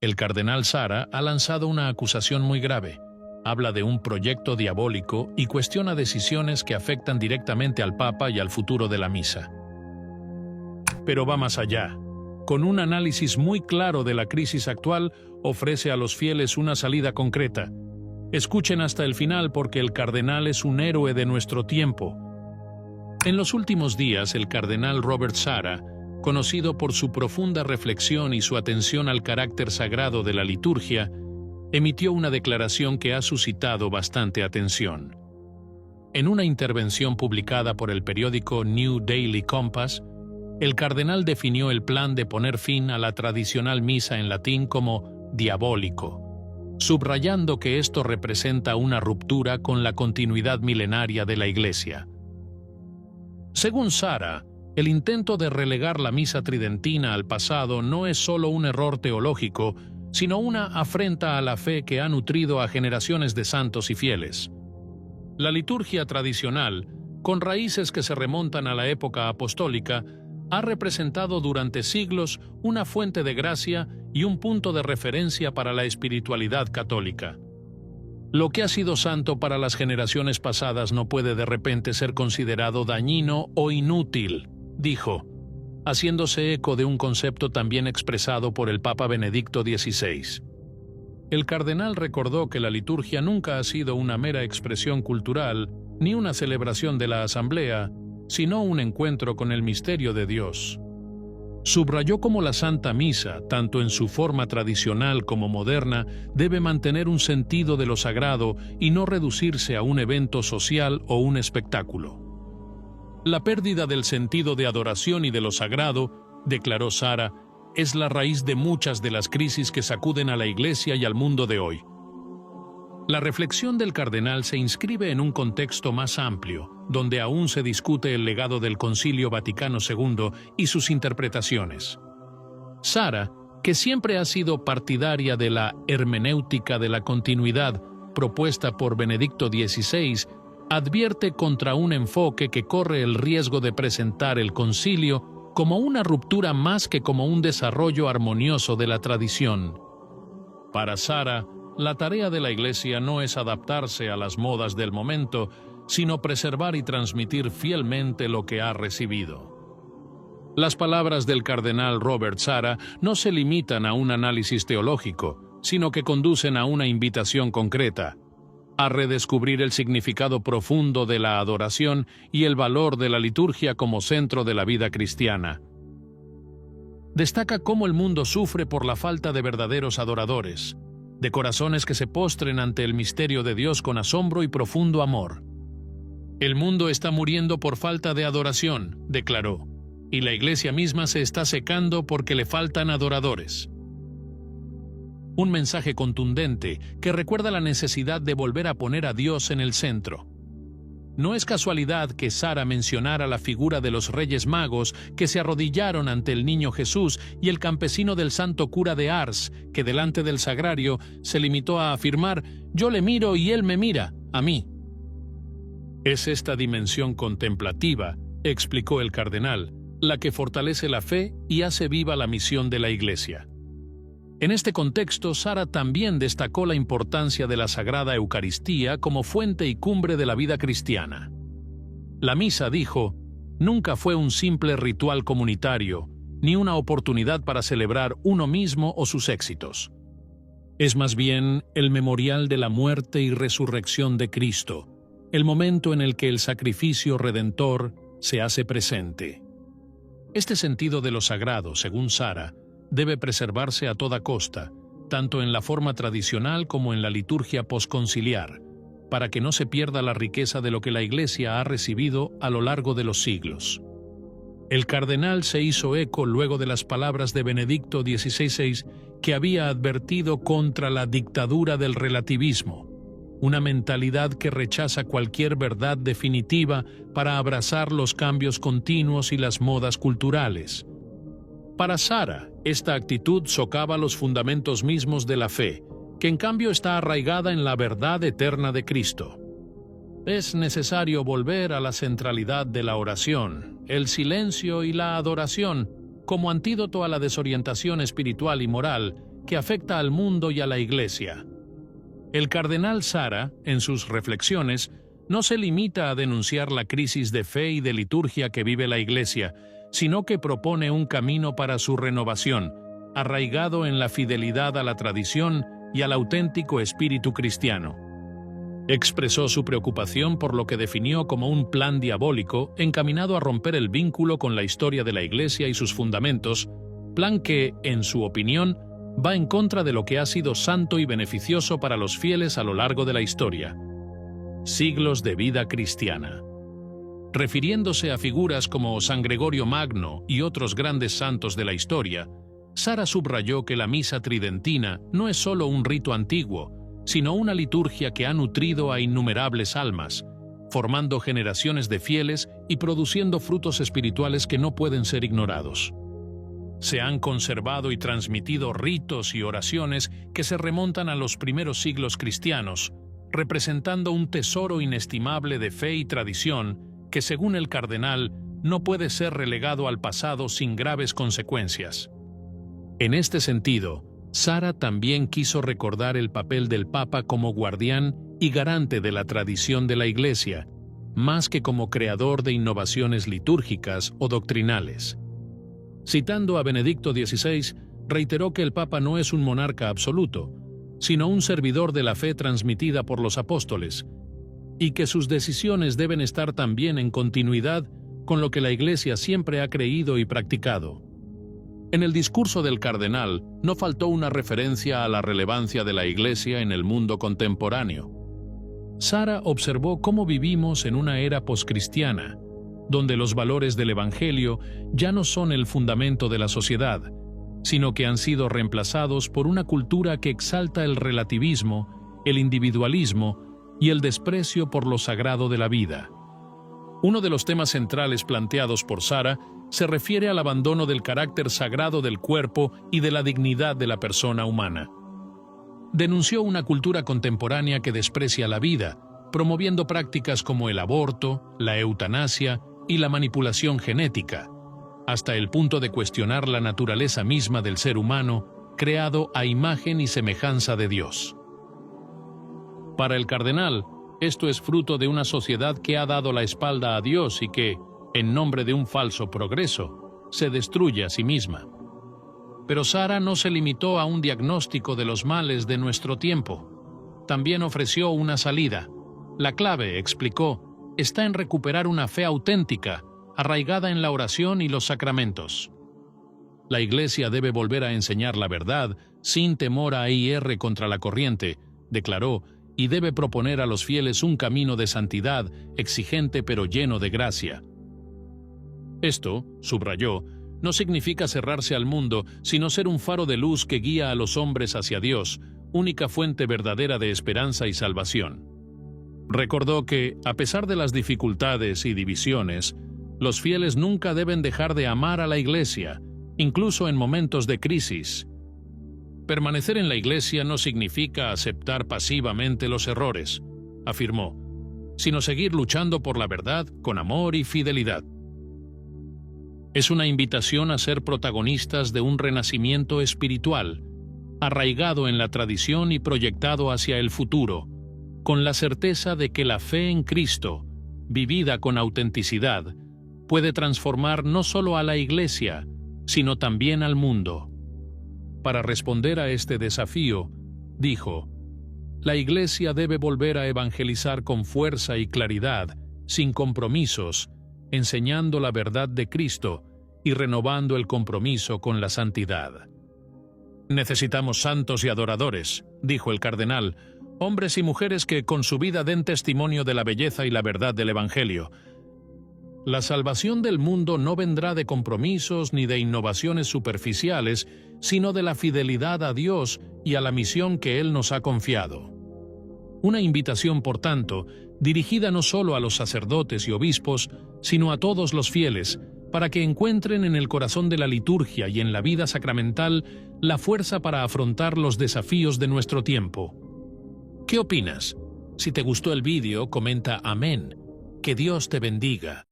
El cardenal Sara ha lanzado una acusación muy grave. Habla de un proyecto diabólico y cuestiona decisiones que afectan directamente al Papa y al futuro de la misa. Pero va más allá. Con un análisis muy claro de la crisis actual, ofrece a los fieles una salida concreta. Escuchen hasta el final porque el cardenal es un héroe de nuestro tiempo. En los últimos días, el cardenal Robert Sara, conocido por su profunda reflexión y su atención al carácter sagrado de la liturgia, emitió una declaración que ha suscitado bastante atención. En una intervención publicada por el periódico New Daily Compass, el cardenal definió el plan de poner fin a la tradicional misa en latín como diabólico, subrayando que esto representa una ruptura con la continuidad milenaria de la Iglesia. Según Sara, el intento de relegar la misa tridentina al pasado no es solo un error teológico, sino una afrenta a la fe que ha nutrido a generaciones de santos y fieles. La liturgia tradicional, con raíces que se remontan a la época apostólica, ha representado durante siglos una fuente de gracia y un punto de referencia para la espiritualidad católica. Lo que ha sido santo para las generaciones pasadas no puede de repente ser considerado dañino o inútil, dijo, haciéndose eco de un concepto también expresado por el Papa Benedicto XVI. El cardenal recordó que la liturgia nunca ha sido una mera expresión cultural ni una celebración de la asamblea, sino un encuentro con el misterio de Dios. Subrayó cómo la Santa Misa, tanto en su forma tradicional como moderna, debe mantener un sentido de lo sagrado y no reducirse a un evento social o un espectáculo. La pérdida del sentido de adoración y de lo sagrado, declaró Sara, es la raíz de muchas de las crisis que sacuden a la Iglesia y al mundo de hoy. La reflexión del cardenal se inscribe en un contexto más amplio, donde aún se discute el legado del Concilio Vaticano II y sus interpretaciones. Sara, que siempre ha sido partidaria de la hermenéutica de la continuidad propuesta por Benedicto XVI, advierte contra un enfoque que corre el riesgo de presentar el concilio como una ruptura más que como un desarrollo armonioso de la tradición. Para Sara, la tarea de la Iglesia no es adaptarse a las modas del momento, sino preservar y transmitir fielmente lo que ha recibido. Las palabras del cardenal Robert Sara no se limitan a un análisis teológico, sino que conducen a una invitación concreta, a redescubrir el significado profundo de la adoración y el valor de la liturgia como centro de la vida cristiana. Destaca cómo el mundo sufre por la falta de verdaderos adoradores, de corazones que se postren ante el misterio de Dios con asombro y profundo amor. El mundo está muriendo por falta de adoración, declaró, y la Iglesia misma se está secando porque le faltan adoradores. Un mensaje contundente que recuerda la necesidad de volver a poner a Dios en el centro. No es casualidad que Sara mencionara la figura de los Reyes Magos que se arrodillaron ante el niño Jesús y el campesino del santo cura de Ars, que delante del sagrario se limitó a afirmar: «Yo le miro y él me mira, a mí». Es esta dimensión contemplativa, explicó el cardenal, la que fortalece la fe y hace viva la misión de la Iglesia. En este contexto, Sara también destacó la importancia de la Sagrada Eucaristía como fuente y cumbre de la vida cristiana. La misa, dijo, nunca fue un simple ritual comunitario, ni una oportunidad para celebrar uno mismo o sus éxitos. Es más bien el memorial de la muerte y resurrección de Cristo, el momento en el que el sacrificio redentor se hace presente. Este sentido de lo sagrado, según Sara, debe preservarse a toda costa, tanto en la forma tradicional como en la liturgia posconciliar, para que no se pierda la riqueza de lo que la Iglesia ha recibido a lo largo de los siglos. El cardenal se hizo eco luego de las palabras de Benedicto XVI, que había advertido contra la dictadura del relativismo, una mentalidad que rechaza cualquier verdad definitiva para abrazar los cambios continuos y las modas culturales. Para Sara, esta actitud socava los fundamentos mismos de la fe, que en cambio está arraigada en la verdad eterna de Cristo. Es necesario volver a la centralidad de la oración, el silencio y la adoración, como antídoto a la desorientación espiritual y moral que afecta al mundo y a la Iglesia. El cardenal Sara, en sus reflexiones, no se limita a denunciar la crisis de fe y de liturgia que vive la Iglesia, sino que propone un camino para su renovación, arraigado en la fidelidad a la tradición y al auténtico espíritu cristiano. Expresó su preocupación por lo que definió como un plan diabólico encaminado a romper el vínculo con la historia de la Iglesia y sus fundamentos, plan que, en su opinión, va en contra de lo que ha sido santo y beneficioso para los fieles a lo largo de la historia. Siglos de vida cristiana. Refiriéndose a figuras como San Gregorio Magno y otros grandes santos de la historia, Sara subrayó que la misa tridentina no es solo un rito antiguo, sino una liturgia que ha nutrido a innumerables almas, formando generaciones de fieles y produciendo frutos espirituales que no pueden ser ignorados. Se han conservado y transmitido ritos y oraciones que se remontan a los primeros siglos cristianos, representando un tesoro inestimable de fe y tradición que, según el cardenal, no puede ser relegado al pasado sin graves consecuencias. En este sentido, Sara también quiso recordar el papel del Papa como guardián y garante de la tradición de la Iglesia, más que como creador de innovaciones litúrgicas o doctrinales. Citando a Benedicto XVI, reiteró que el Papa no es un monarca absoluto, sino un servidor de la fe transmitida por los apóstoles, y que sus decisiones deben estar también en continuidad con lo que la Iglesia siempre ha creído y practicado. En el discurso del cardenal no faltó una referencia a la relevancia de la Iglesia en el mundo contemporáneo. Sara observó cómo vivimos en una era poscristiana, donde los valores del Evangelio ya no son el fundamento de la sociedad, sino que han sido reemplazados por una cultura que exalta el relativismo, el individualismo y el desprecio por lo sagrado de la vida. Uno de los temas centrales planteados por Sara se refiere al abandono del carácter sagrado del cuerpo y de la dignidad de la persona humana. Denunció una cultura contemporánea que desprecia la vida, promoviendo prácticas como el aborto, la eutanasia y la manipulación genética, hasta el punto de cuestionar la naturaleza misma del ser humano, creado a imagen y semejanza de Dios. Para el cardenal, esto es fruto de una sociedad que ha dado la espalda a Dios y que, en nombre de un falso progreso, se destruye a sí misma. Pero Sara no se limitó a un diagnóstico de los males de nuestro tiempo. También ofreció una salida. La clave, explicó, está en recuperar una fe auténtica, arraigada en la oración y los sacramentos. La Iglesia debe volver a enseñar la verdad, sin temor a ir contra la corriente, declaró, y debe proponer a los fieles un camino de santidad, exigente pero lleno de gracia. Esto, subrayó, no significa cerrarse al mundo, sino ser un faro de luz que guía a los hombres hacia Dios, única fuente verdadera de esperanza y salvación. Recordó que, a pesar de las dificultades y divisiones, los fieles nunca deben dejar de amar a la Iglesia, incluso en momentos de crisis. Permanecer en la Iglesia no significa aceptar pasivamente los errores, afirmó, sino seguir luchando por la verdad con amor y fidelidad. Es una invitación a ser protagonistas de un renacimiento espiritual, arraigado en la tradición y proyectado hacia el futuro, con la certeza de que la fe en Cristo, vivida con autenticidad, puede transformar no solo a la Iglesia, sino también al mundo. Para responder a este desafío, dijo, la Iglesia debe volver a evangelizar con fuerza y claridad, sin compromisos, enseñando la verdad de Cristo y renovando el compromiso con la santidad. Necesitamos santos y adoradores, dijo el cardenal, hombres y mujeres que con su vida den testimonio de la belleza y la verdad del Evangelio. La salvación del mundo no vendrá de compromisos ni de innovaciones superficiales, sino de la fidelidad a Dios y a la misión que Él nos ha confiado. Una invitación, por tanto, dirigida no solo a los sacerdotes y obispos, sino a todos los fieles, para que encuentren en el corazón de la liturgia y en la vida sacramental la fuerza para afrontar los desafíos de nuestro tiempo. ¿Qué opinas? Si te gustó el vídeo, comenta amén. Que Dios te bendiga.